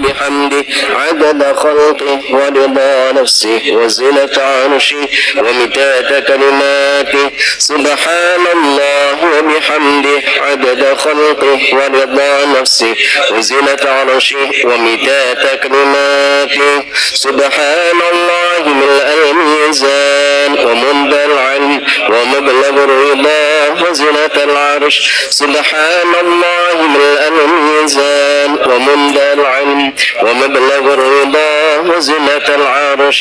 وبحمده عدد خلقه ورضا نفسه وزنة عرشه ومداد كلماته سبحان الله وبحمده عدد خلقه ورضا نفسه وزنة عرشه ومداد كلماته سبحان الله ملء الميزان ومنبع العلم ومبلغ الرضا وزنة العرش سبحان الله ملء الميزان ومنبع العلم ومبلغ الرضا وزنة العرش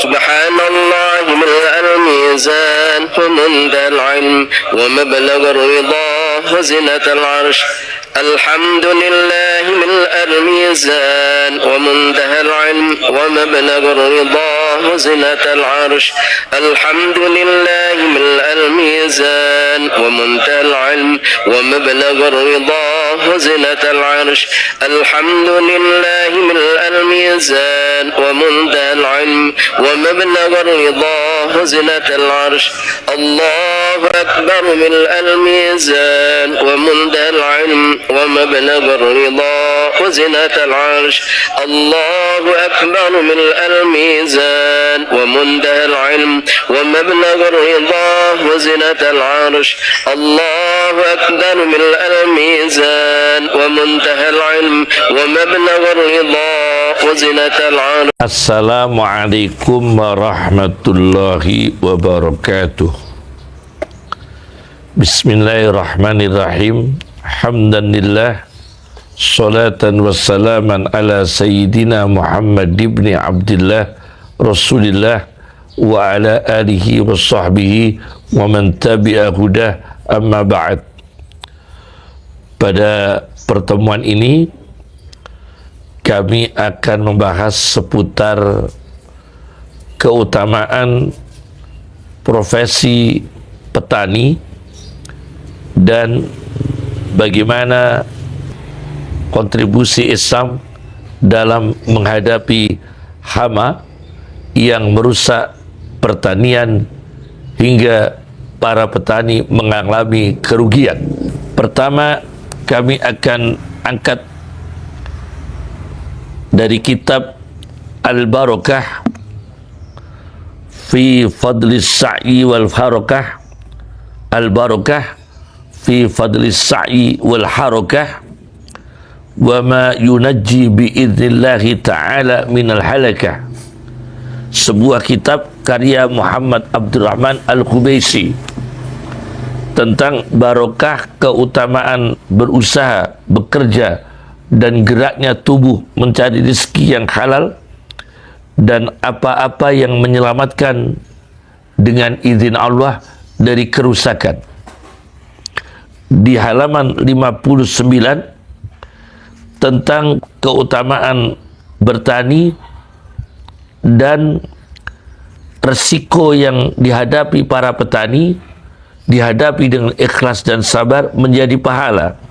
سبحان الله ملء الميزان ومنبع العلم ومبلغ الرضا وزنة العرش الحمد لله ملء الميزان ومنتهى العلم ومبلغ الرضا وزنة العرش الحمد لله ملء الميزان ومنتهى العلم ومبلغ الرضا وزنة العرش الحمد لله ملء الميزان ومنتهى العلم ومبلغ الرضا وزنة العرش الله أكبر ملء الميزان ومنتهى العلم ومبلغ الرضا وزنة العرش الله أكبر ملء الميزان ومنتهى العلم ومبلغ الرضا وزنة العرش الله أكبر ملء الميزان ومنتهى العلم ومبلغ الرضا وزنة العرش. Assalamualaikum warahmatullahi wabarakatuh. Bismillahirrahmanirrahim. Alhamdulillah, salatan wassalaman ala sayyidina Muhammad ibn Abdullah Rasulillah wa ala alihi wa sahbihi wa man tabi'a hudah, amma ba'd. Pada pertemuan ini kami akan membahas seputar keutamaan profesi petani dan bagaimana kontribusi Islam dalam menghadapi hama yang merusak pertanian hingga para petani mengalami kerugian. Pertama, kami akan angkat dari kitab Al-Barakah fi fadlis sa'i wal harakah, Al-Barakah fi fadlis sa'i wal harakah wa ma yunajji bi'idnillahi ta'ala minal halakah, sebuah kitab karya Muhammad Abdurrahman Al-Khubaisi tentang barokah keutamaan berusaha, bekerja dan geraknya tubuh mencari rezeki yang halal dan apa-apa yang menyelamatkan dengan izin Allah dari kerusakan. Di halaman 59 tentang keutamaan bertani dan resiko yang dihadapi para petani, dihadapi dengan ikhlas dan sabar menjadi pahala.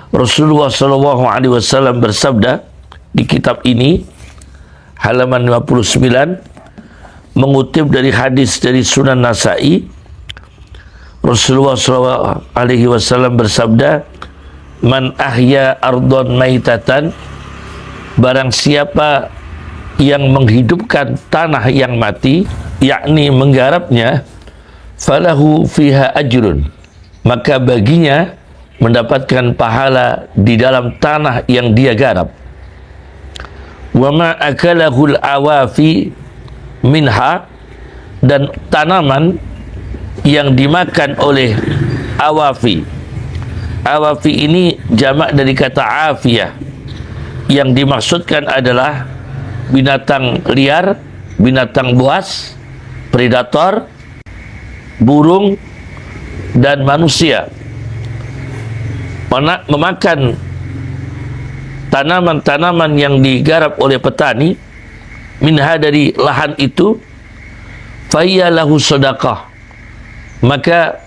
Rasulullah SAW bersabda di kitab ini, halaman 59, mengutip dari hadis dari Sunan Nasa'i. Rasulullah SAW bersabda, man ahya ardon maitatan, barang siapa yang menghidupkan tanah yang mati, yakni menggarapnya, falahu fiha ajrun, maka baginya mendapatkan pahala di dalam tanah yang dia garap. Wa ma akalahul awafi minha, dan tanaman yang dimakan oleh awafi. Awafi ini jamak dari kata afiyah, yang dimaksudkan adalah binatang liar, binatang buas, predator, burung dan manusia. Memakan tanaman-tanaman yang digarap oleh petani, minha, dari lahan itu, fayya lahu sedekah, maka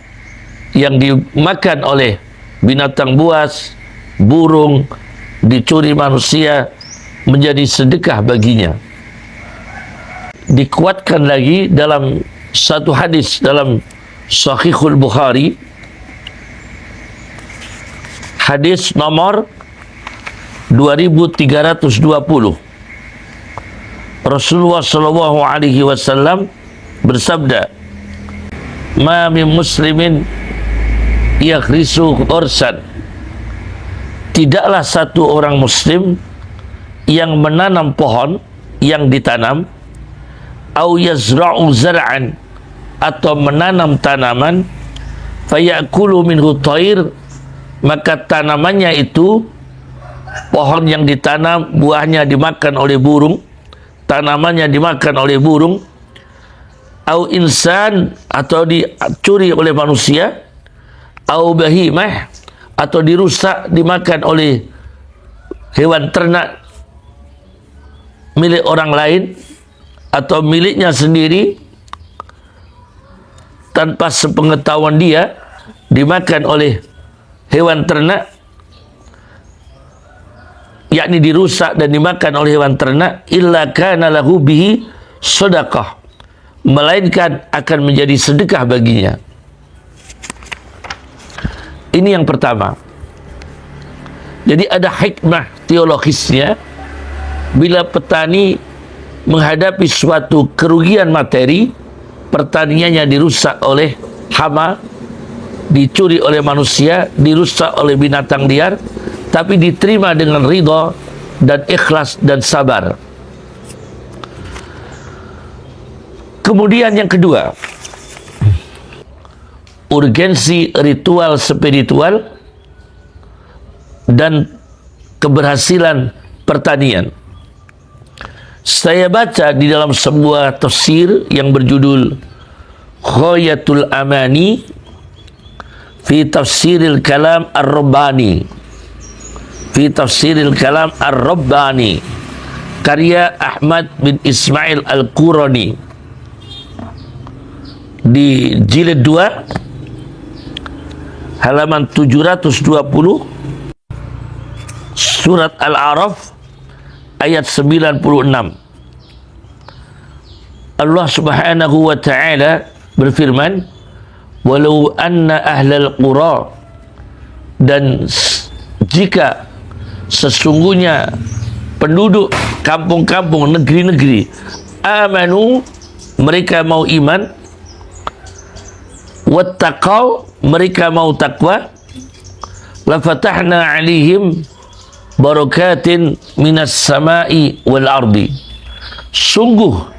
yang dimakan oleh binatang buas, burung, dicuri manusia menjadi sedekah baginya. Dikuatkan lagi dalam satu hadis dalam Sahihul Bukhari, hadis nomor 2320. Rasulullah sallallahu alaihi wasallam bersabda, "Ma min muslimin yakhrisu ursan." Tidaklah satu orang muslim yang menanam pohon yang ditanam, au yazra'u zar'an, atau menanam tanaman, fayakulu minhu thair, maka tanamannya itu, pohon yang ditanam, buahnya dimakan oleh burung, tanamannya dimakan oleh burung, au insan, atau dicuri oleh manusia, au bahimah, atau dirusak, dimakan oleh hewan ternak milik orang lain atau miliknya sendiri tanpa sepengetahuan dia, dimakan oleh hewan ternak, yakni dirusak dan dimakan oleh hewan ternak, illa kana lahu bihi sedekah, melainkan akan menjadi sedekah baginya. Ini yang pertama. Jadi ada hikmah teologisnya bila petani menghadapi suatu kerugian materi, pertaniannya dirusak oleh hama, dicuri oleh manusia, dirusak oleh binatang liar, tapi diterima dengan ridha dan ikhlas dan sabar. Kemudian yang kedua, urgensi ritual spiritual dan keberhasilan pertanian. Saya baca di dalam sebuah tafsir yang berjudul Ghayatul Amani fi Tafsiril Kalam Ar-Rabbani, fi Tafsiril Kalam Ar-Rabbani, karya Ahmad bin Ismail Al-Qurani, di jilid 2 halaman 720, surat Al-A'raf ayat 96. Allah Subhanahu wa ta'ala berfirman, walau anna ahlal qura, dan jika sesungguhnya penduduk kampung-kampung, negeri-negeri, amanu, mereka mau iman, wattaqau, mereka mau takwa, lafatahna alaihim barakatin minas samai wal ardi, sungguh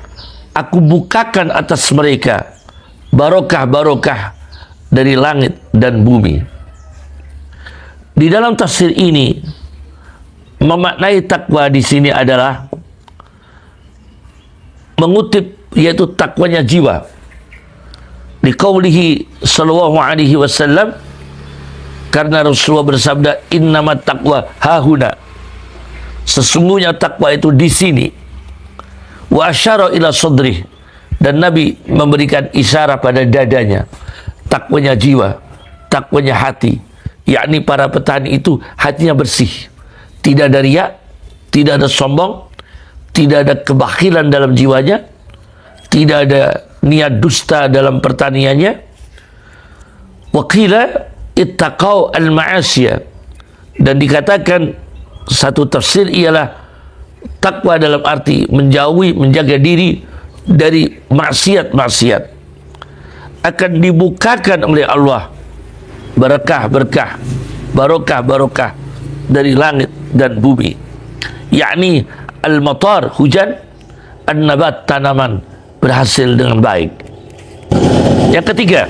aku bukakan atas mereka barokah-barokah dari langit dan bumi. Di dalam tafsir ini memaknai takwa di sini adalah mengutip, yaitu takwanya jiwa. Di qaulihi sallallahu alaihi wasallam, karena Rasulullah bersabda, innamat taqwa hahuna, sesungguhnya takwa itu di sini. Wa asyara ila sadrih, dan Nabi memberikan isyarat pada dadanya. Takwanya jiwa, takwanya hati, yakni para petani itu hatinya bersih, tidak ada riya, tidak ada sombong, tidak ada kebakhilan dalam jiwanya, tidak ada niat dusta dalam pertaniannya. Wa qila ittaqau al-ma'asiyah, dan dikatakan satu tafsir ialah takwa dalam arti menjauhi, menjaga diri dari maksiat-maksiat. Akan dibukakan oleh Allah berkah-berkah, barokah-barokah dari langit dan bumi, yakni al-matar, hujan, an-nabat, tanaman berhasil dengan baik. Yang ketiga,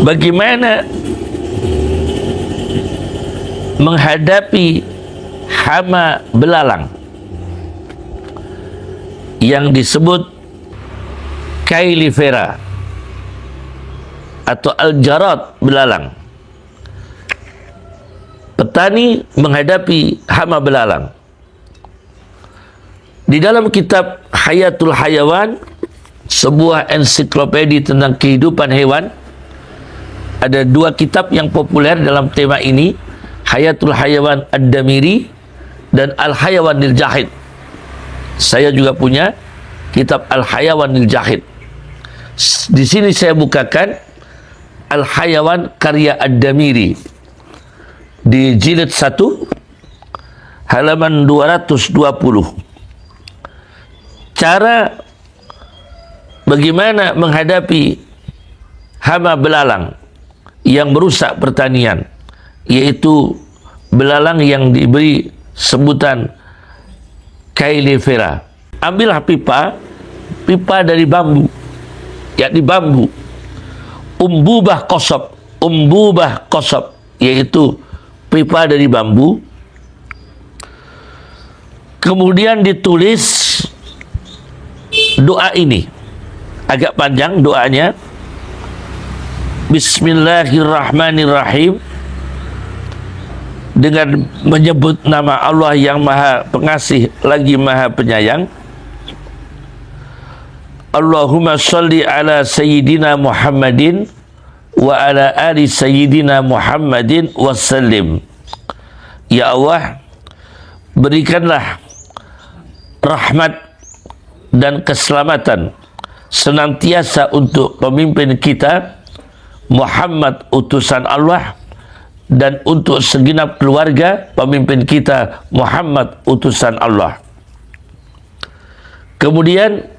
bagaimana menghadapi hama belalang yang disebut Caelifera atau al-jarad belalang. Petani menghadapi hama belalang. Di dalam kitab Hayatul Hayawan, sebuah ensiklopedi tentang kehidupan hewan, ada dua kitab yang populer dalam tema ini, Hayatul Hayawan Ad-Damiri dan Al-Hayawanil Jahid. Saya juga punya kitab Al-Hayawanil Jahid. Di sini saya bukakan Al-Hayawan karya Ad-Damiri. di jilid 1 halaman 220. Cara bagaimana menghadapi hama belalang yang merusak pertanian, yaitu belalang yang diberi sebutan Caelifera. Ambillah pipa dari bambu, yakni bambu. Umbubah kosob, yaitu pipa dari bambu. Kemudian ditulis doa ini, agak panjang doanya. Bismillahirrahmanirrahim, dengan menyebut nama Allah yang Maha Pengasih lagi Maha Penyayang. Allahumma sholli ala sayyidina Muhammadin wa ala ali sayyidina Muhammadin wassalim. Ya Allah, berikanlah rahmat dan keselamatan senantiasa untuk pemimpin kita Muhammad utusan Allah, dan untuk segenap keluarga pemimpin kita Muhammad utusan Allah. Kemudian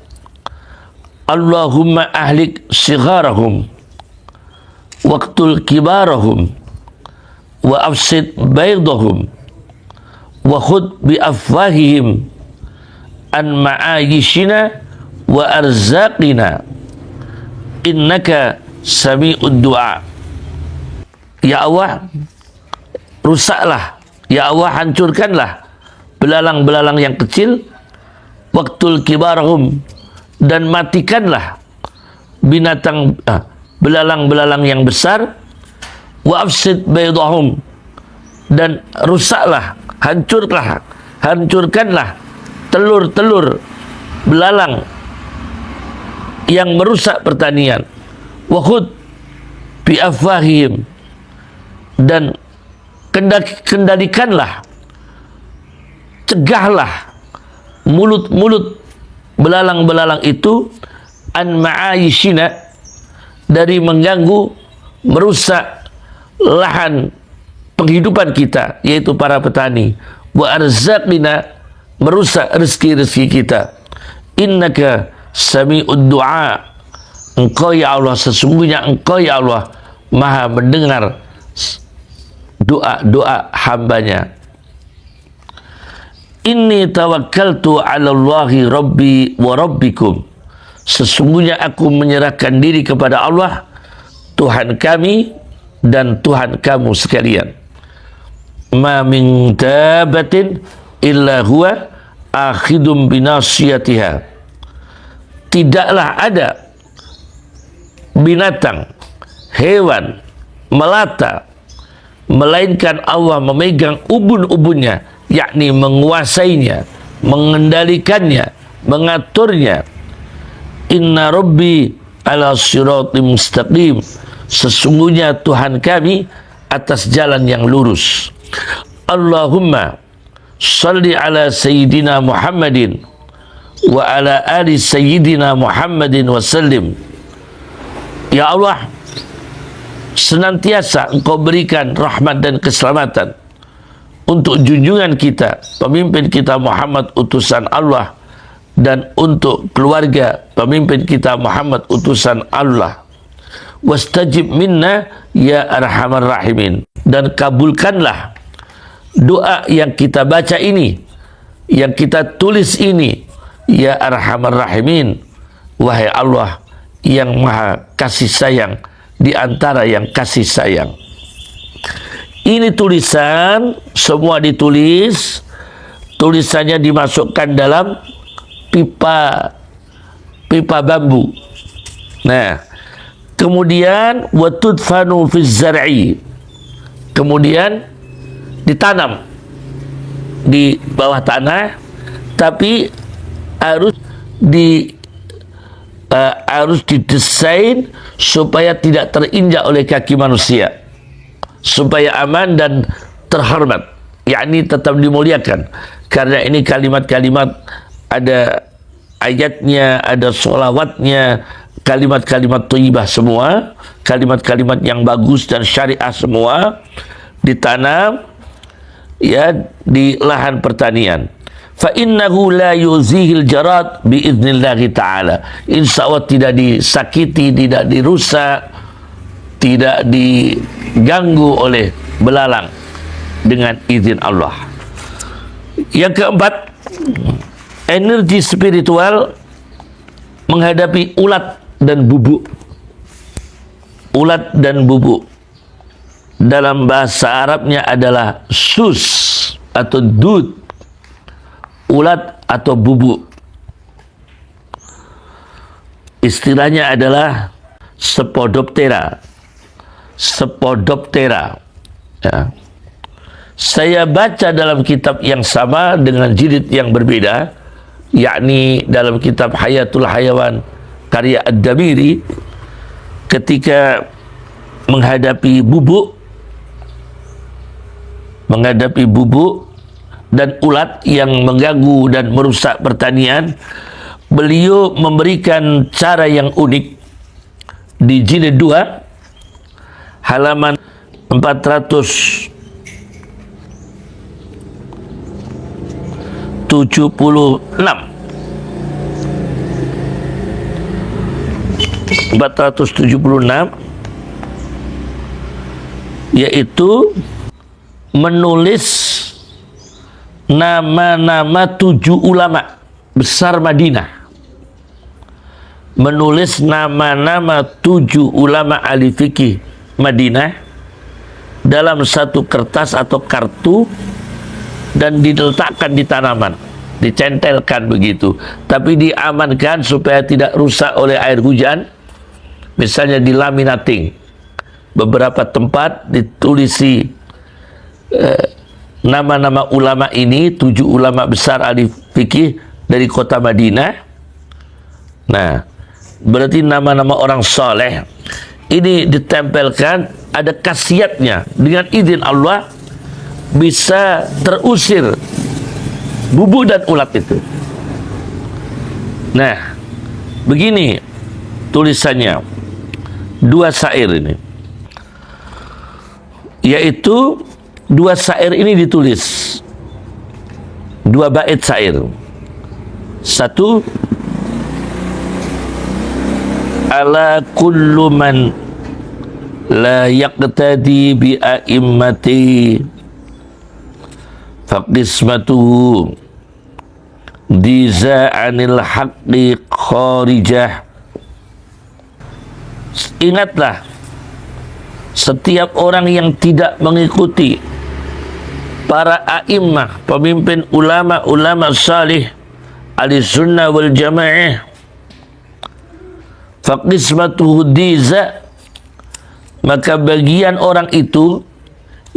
Allahumma ahlik sigharahum waqtul kibarahum wa afsid baydahum wa khud bi afwahihim an ma'ayishina wa arzaqina innaka sami'ud du'a. Ya Allah, rusaklah, ya Allah, hancurkanlah belalang-belalang yang kecil, waqtul kibarahum, dan matikanlah belalang-belalang yang besar, wa afsid baydahum, dan rusaklah, hancurkanlah telur-telur belalang yang merusak pertanian. Wa khud bi afwahihim, dan kendalikanlah, cegahlah mulut-mulut belalang-belalang itu an ma'ayishina, dari mengganggu, merusak lahan penghidupan kita, yaitu para petani. Wa arzaqina, merusak rezeki-rezeki kita. Innaka sami'ud du'a, Engkau ya Allah, sesungguhnya Engkau ya Allah Maha mendengar doa-doa hambanya. Inni tawakkaltu ala Allahi Rabbi wa Rabbikum, sesungguhnya aku menyerahkan diri kepada Allah, Tuhan kami dan Tuhan kamu sekalian. Ma min dabatin illa huwa akhidum binasiyatiha, tidaklah ada binatang, hewan, melata, melainkan Allah memegang ubun-ubunnya, yakni menguasainya, mengendalikannya, mengaturnya. Inna Rabbi ala siratim mustaqim, sesungguhnya Tuhan kami atas jalan yang lurus. Allahumma shalli ala sayyidina Muhammadin wa ala ali sayyidina Muhammadin wasallim. Ya Allah, senantiasa Engkau berikan rahmat dan keselamatan untuk junjungan kita, pemimpin kita Muhammad utusan Allah, dan untuk keluarga pemimpin kita Muhammad utusan Allah. Wastajib minna ya arhamar rahimin, dan kabulkanlah doa yang kita baca ini, yang kita tulis ini, ya arhamar rahimin, wahai Allah yang maha kasih sayang di antara yang kasih sayang. Ini tulisan semua ditulis, tulisannya dimasukkan dalam pipa bambu. Nah, kemudian watudfanu fiz zar'i, kemudian ditanam di bawah tanah, tapi harus didesain supaya tidak terinjak oleh kaki manusia, supaya aman dan terhormat, yakni tetap dimuliakan, karena ini kalimat-kalimat, ada ayatnya, ada sholawatnya, kalimat-kalimat thayyibah semua, kalimat-kalimat yang bagus dan syariah semua, ditanam ya di lahan pertanian. Fa innahu la yuzihil jarad biidznillah taala. Insyaallah tidak disakiti, tidak dirusak, tidak diganggu oleh belalang dengan izin Allah. Yang keempat, energi spiritual menghadapi ulat dan bubuk. Ulat dan bubuk dalam bahasa Arabnya adalah sus atau dud. Ulat atau bubuk. Istilahnya adalah Spodoptera. Spodoptera. Ya. Saya baca dalam kitab yang sama dengan jilid yang berbeda, yakni dalam kitab Hayatul Hayawan karya Ad-Damiri, ketika menghadapi bubuk dan ulat yang mengganggu dan merusak pertanian, beliau memberikan cara yang unik di jilid 2 halaman 476. Yaitu menulis nama-nama 7 ulama besar Madinah. Menulis nama-nama 7 ulama ahli fikih Madinah dalam satu kertas atau kartu dan diletakkan di tanaman, dicentelkan begitu, tapi diamankan supaya tidak rusak oleh air hujan. Misalnya di laminating, beberapa tempat ditulisi nama-nama ulama ini, 7 ulama besar ahli fikih dari kota Madinah. Nah, berarti nama-nama orang soleh ini ditempelkan, ada khasiatnya, dengan izin Allah bisa terusir bubuk dan ulat itu. Nah, begini tulisannya, 2 syair ini, yaitu 2 syair ini ditulis, 2 bait syair. Satu, ala kullu man la yaqtadi bi a'immati faqismatuhu diza'anil haqqi kharijah. Ingatlah, setiap orang yang tidak mengikuti para a'immah, pemimpin ulama salih ahli sunnah wal jamaah, faqismatuhu diza, maka bagian orang itu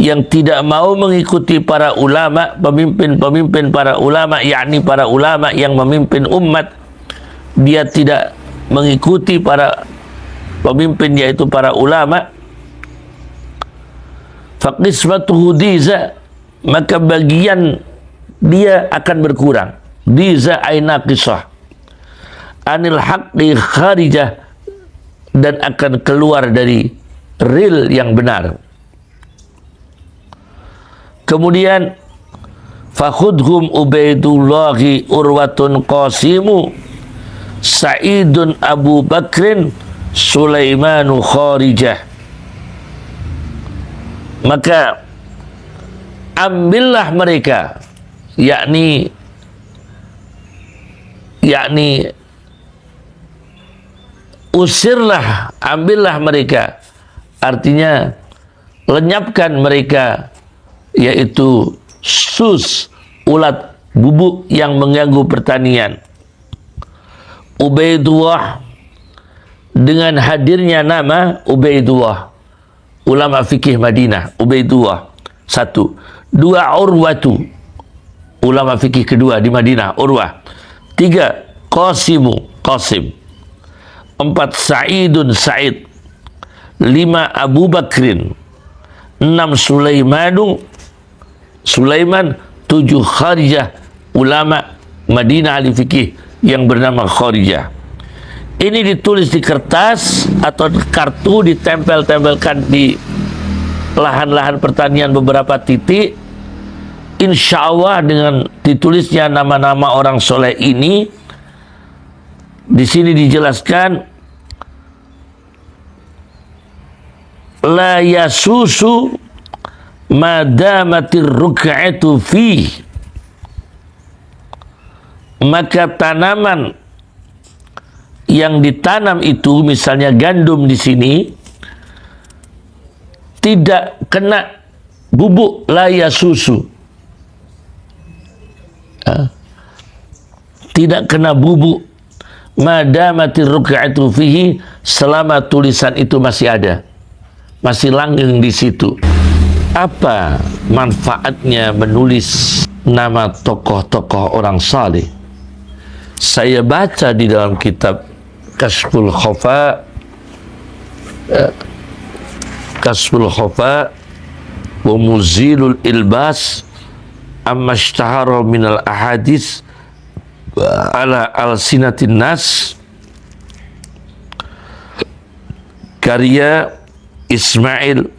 yang tidak mau mengikuti para ulama, pemimpin para ulama, yakni para ulama yang memimpin umat, dia tidak mengikuti para pemimpin yaitu para ulama, faqismatuhu diza, maka bagian dia akan berkurang. Diza ainaqisah anil haqqi kharijah, dan akan keluar dari real yang benar. Kemudian fakhudhum Ubaidullahi Urwatun Qasimu Sa'idun Abu Bakrin Sulaimanu Kharijah. Maka ambillah mereka, yakni usirlah, ambillah mereka, artinya lenyapkan mereka, yaitu sus, ulat bubuk yang mengganggu pertanian. Ubaidullah, dengan hadirnya nama Ubaidullah, ulama fikih Madinah, Ubaidullah. 1. 2. Urwatu, ulama fikih kedua di Madinah, Urwah. 3. Qasimu, Qasim. 4. Sa'idun, Sa'id. 5. Abu Bakrin. 6. Sulaiman. 7. Kharijah, ulama Madinah ahli fikih yang bernama Kharijah. Ini ditulis di kertas atau kartu, ditempel-tempelkan di lahan-lahan pertanian beberapa titik. Insya Allah dengan ditulisnya nama-nama orang soleh ini, di sini dijelaskan la yasusu madamatir ruk'atu fi, maka tanaman yang ditanam itu, misalnya gandum di sini, tidak kena bubuk la yasusu, tidak kena bubuk madamatir ruk'atu fihi, selama tulisan itu masih ada, masih langgeng di situ. Apa manfaatnya menulis nama tokoh-tokoh orang saleh? Saya baca di dalam kitab Kashful Khafa wa Muzilul Ilbas amma ishtahara minal ahadis ala alsinatin nas, karya Ismail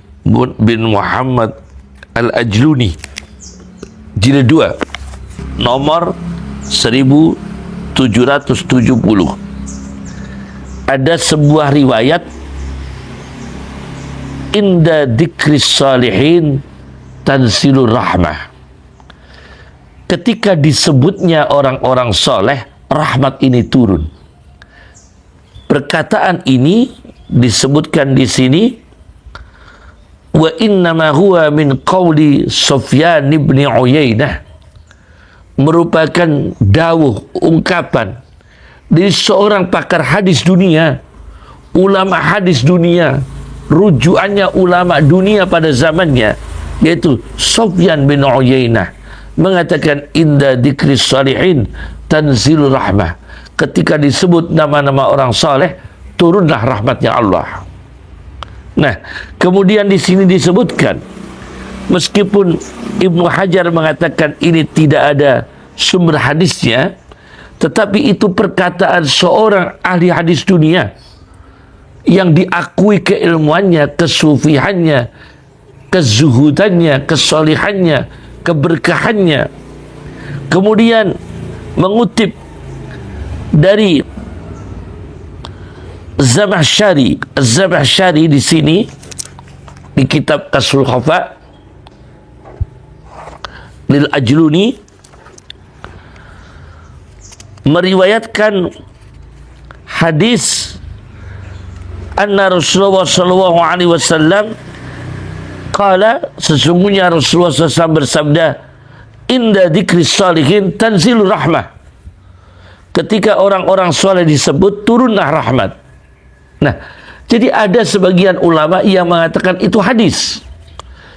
bin Muhammad Al-Ajluni, jilid 2, nomor 1770. Ada sebuah riwayat, inda dzikris salihin tanzilur rahmah, ketika disebutnya orang-orang soleh, rahmat ini turun. Perkataan ini disebutkan di sini, wa innama huwa min qawli Sufyan bin Uyainah, merupakan dawuh, ungkapan dari seorang pakar hadis dunia, ulama hadis dunia, rujukannya ulama dunia pada zamannya, yaitu Sufyan bin Uyainah, mengatakan inda dzikris salihin tanzilur rahmah, ketika disebut nama-nama orang saleh, turunlah rahmatnya Allah. Nah, kemudian di sini disebutkan, meskipun Ibnu Hajar mengatakan ini tidak ada sumber hadisnya, tetapi itu perkataan seorang ahli hadis dunia yang diakui keilmuannya, kesufihannya, kezuhudannya, kesolihannya, keberkahannya. Kemudian mengutip dari Zamakhsyari di sini di kitab Kashful Khafa lil Ajluni, meriwayatkan hadis anna Rasulullah sallallahu alaihi wasallam qala, sesungguhnya Rasulullah SAW bersabda, inda dzikris salihin tanzilur rahmah, ketika orang-orang soleh disebut, turunlah rahmat. Nah, jadi ada sebagian ulama yang mengatakan itu hadis,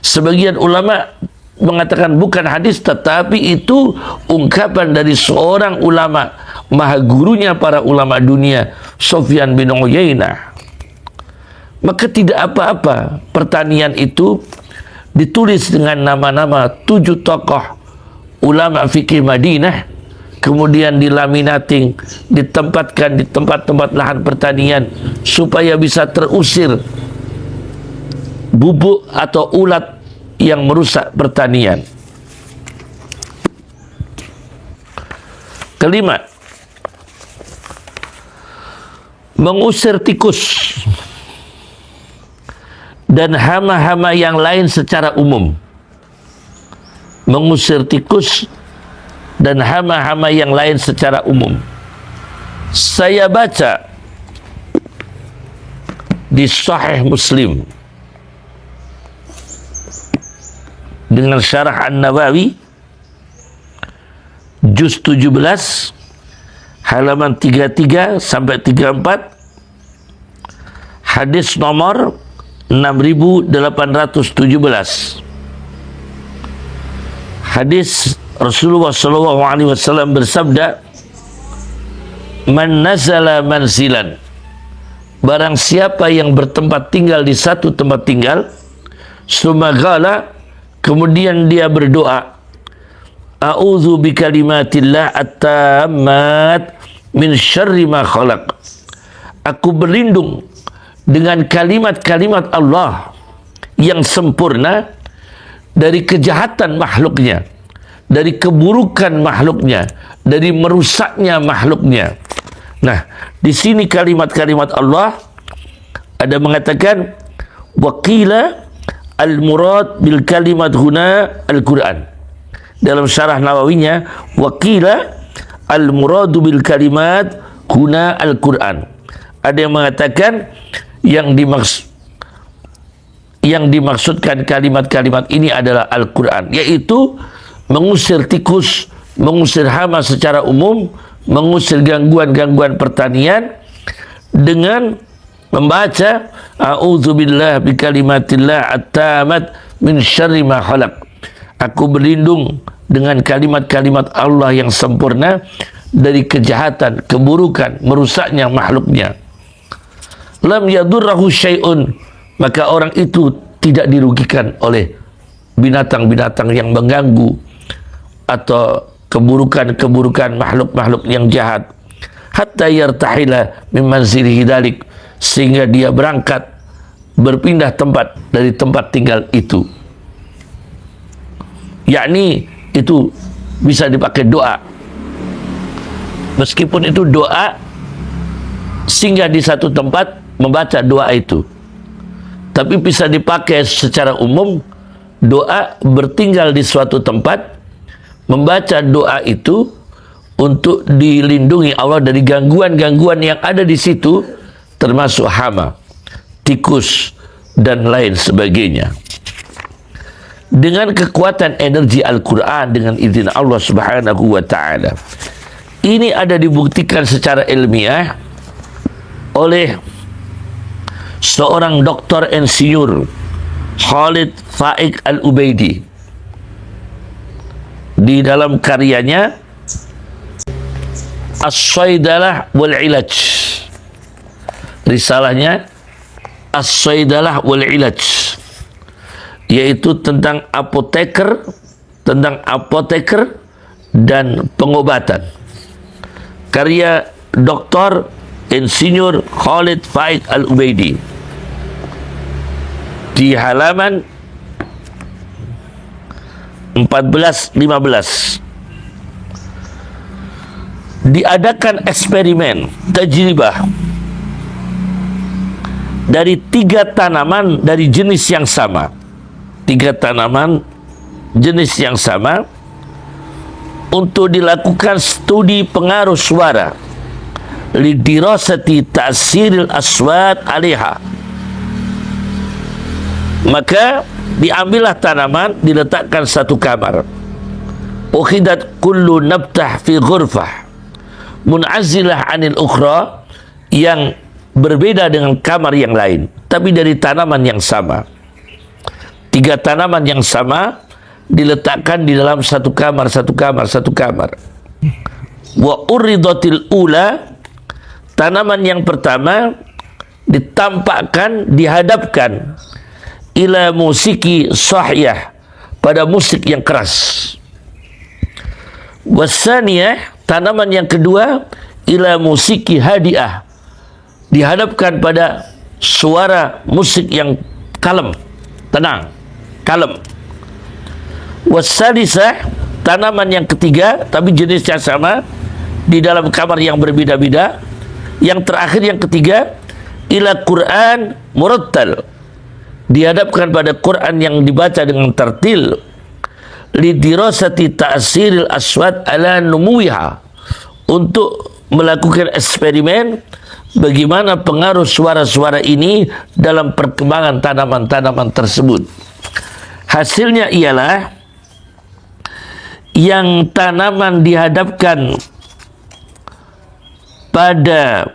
sebagian ulama mengatakan bukan hadis, tetapi itu ungkapan dari seorang ulama, maha gurunya para ulama dunia, Sufyan bin Uyainah. Maka tidak apa-apa pertanian itu ditulis dengan nama-nama 7 tokoh ulama fikih Madinah, kemudian dilaminating, ditempatkan di tempat-tempat lahan pertanian supaya bisa terusir bubuk atau ulat yang merusak pertanian. Kelima, mengusir tikus dan hama-hama yang lain secara umum. Mengusir tikus dan hama-hama yang lain secara umum. Saya baca di Sahih Muslim dengan syarah An-Nawawi juz 17 halaman 33 sampai 34, hadis nomor 6817. Hadis Rasulullah SAW bersabda, man nazala manzilan, barang siapa yang bertempat tinggal di satu tempat tinggal, sumagala, kemudian dia berdoa, a'udzu bikalimatillah at-tammat min syarri ma khalaq, aku berlindung dengan kalimat-kalimat Allah yang sempurna dari kejahatan makhluknya, dari keburukan makhluknya, dari merusaknya makhluknya. Nah, di sini kalimat-kalimat Allah ada mengatakan waqila al-murad bil kalimat huna Al-Quran. Dalam syarah Nawawinya, waqila al-muradu bil kalimat huna Al-Quran. Ada yang mengatakan yang dimaksudkan kalimat-kalimat ini adalah Al-Quran, yaitu mengusir tikus, mengusir hama secara umum, mengusir gangguan-gangguan pertanian dengan membaca a'udzubillah bikalimatillah at-tamat min syarri ma khalaq. Aku berlindung dengan kalimat-kalimat Allah yang sempurna dari kejahatan, keburukan, merusaknya makhluknya. Lam yadurrahu syai'un, maka orang itu tidak dirugikan oleh binatang-binatang yang mengganggu atau keburukan-keburukan makhluk-makhluk yang jahat. Hatta yartahila min manzilihi dzalik, sehingga dia berangkat berpindah tempat dari tempat tinggal itu. Yakni itu bisa dipakai doa. Meskipun itu doa singgah di satu tempat membaca doa itu, tapi bisa dipakai secara umum doa bertinggal di suatu tempat, membaca doa itu untuk dilindungi Allah dari gangguan-gangguan yang ada di situ, termasuk hama, tikus, dan lain sebagainya. Dengan kekuatan energi Al-Quran, dengan izin Allah Subhanahu wa ta'ala, ini ada dibuktikan secara ilmiah oleh seorang doktor insinyur Khalid Faik Al-Ubaidi di dalam karyanya As-Saidalah wal Ilaj. Risalahnya As-Saidalah wal Ilaj, yaitu tentang apoteker dan pengobatan. Karya Dr. Insinyur Khalid Faik Al-Ubaidi di halaman 14-15. Diadakan eksperimen tajribah dari 3 tanaman dari jenis yang sama. 3 tanaman jenis yang sama untuk dilakukan studi pengaruh suara lidirasati ta'siril aswat alaiha. Maka diambillah tanaman, diletakkan satu kamar. Ukhidat kullu nabtah fi ghurfah mun'azilah anil ukhra, yang berbeda dengan kamar yang lain, tapi dari tanaman yang sama. 3 tanaman yang sama diletakkan di dalam satu kamar. Wa uridatil ula, tanaman yang pertama ditampakkan, dihadapkan ila musiki sahyah, pada musik yang keras. Wasaniyah, tanaman yang kedua ila musiki hadiah, dihadapkan pada suara musik yang kalem, tenang, kalem. Wasalisah, tanaman yang ketiga tapi jenis yang sama di dalam kamar yang berbeda-beda. Yang terakhir, yang ketiga, ila Quran murattal, dihadapkan pada Quran yang dibaca dengan tartil, lidirasati ta'siril aswat ala numuwiha, untuk melakukan eksperimen bagaimana pengaruh suara-suara ini dalam perkembangan tanaman-tanaman tersebut. Hasilnya ialah yang tanaman dihadapkan pada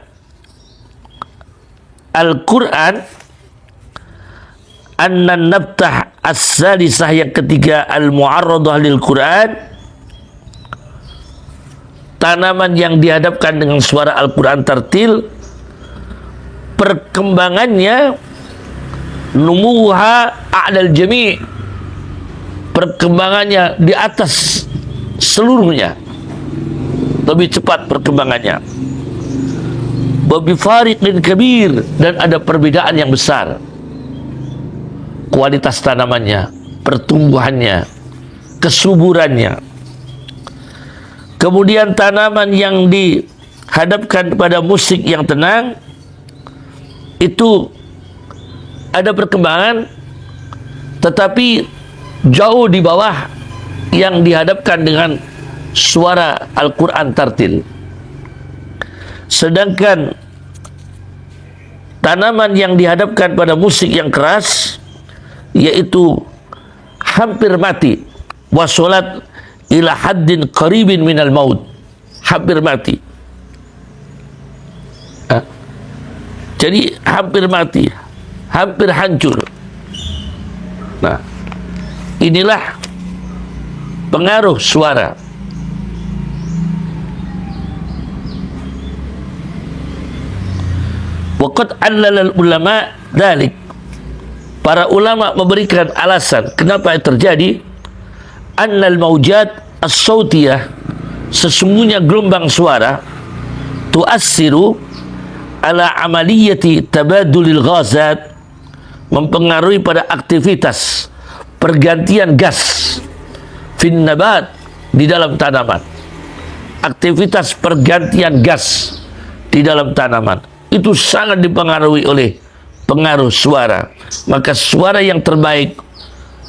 Al-Quran, annan nabtah as-salisah, yang ketiga al-mu'arradah lil Quran, tanaman yang dihadapkan dengan suara Al-Quran tartil, perkembangannya numuha a'lal jami', perkembangannya di atas seluruhnya, lebih cepat perkembangannya. Wa bi fariqin kabir, dan ada perbedaan yang besar. kualitas tanamannya, pertumbuhannya, kesuburannya. Kemudian tanaman yang dihadapkan pada musik yang tenang itu ada perkembangan, tetapi jauh di bawah yang dihadapkan dengan suara Al-Quran tartil. Sedangkan tanaman yang dihadapkan pada musik yang keras, yaitu hampir mati, wasolat ila haddin qaribin minal maut, hampir mati. Jadi hampir mati, hampir hancur. Nah, inilah pengaruh suara. Waqad allal ulama dalik. Para ulama memberikan alasan kenapa itu terjadi. Annal maujat as-sautiyah, sesungguhnya gelombang suara, tuassiru ala amaliyati tabadulil ghazat, mempengaruhi pada aktivitas pergantian gas fin nabat, di dalam tanaman. Aktivitas pergantian gas di dalam tanaman itu sangat dipengaruhi oleh pengaruh suara. Maka suara yang terbaik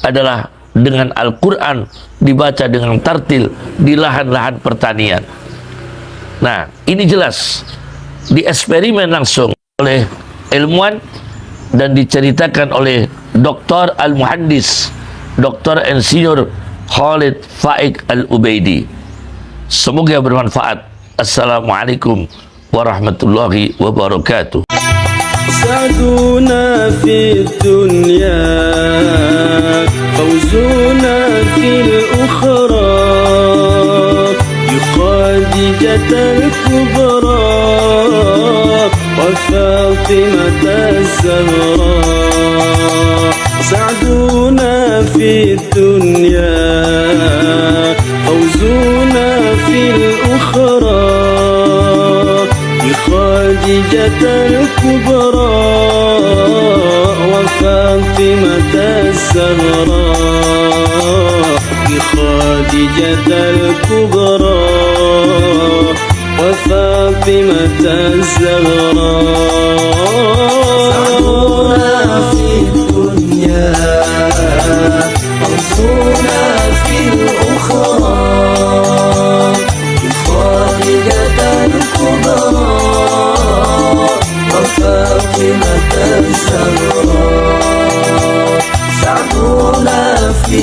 adalah dengan Al-Quran dibaca dengan tartil di lahan-lahan pertanian. Nah, ini jelas dieksperimen langsung oleh ilmuwan dan diceritakan oleh Dr. Al-Muhandis, Dr. Insinyur Khalid Faik Al-Ubaidi. Semoga bermanfaat. Assalamualaikum warahmatullahi wabarakatuh. سعدنا في الدنيا فوزنا في الأخرى بخادجة الكبرى وفاطمة الزهراء. سعدنا في الدنيا فوزنا في الأخرى بخادجة الكبرى وفاطمة الزهراء. بخادجة الكبرى وفاطمة الزهراء. سعدنا في الدنيا فوزنا في الأخرى بخادجة الكبرى وفاطمة الزهراء. سعدنا في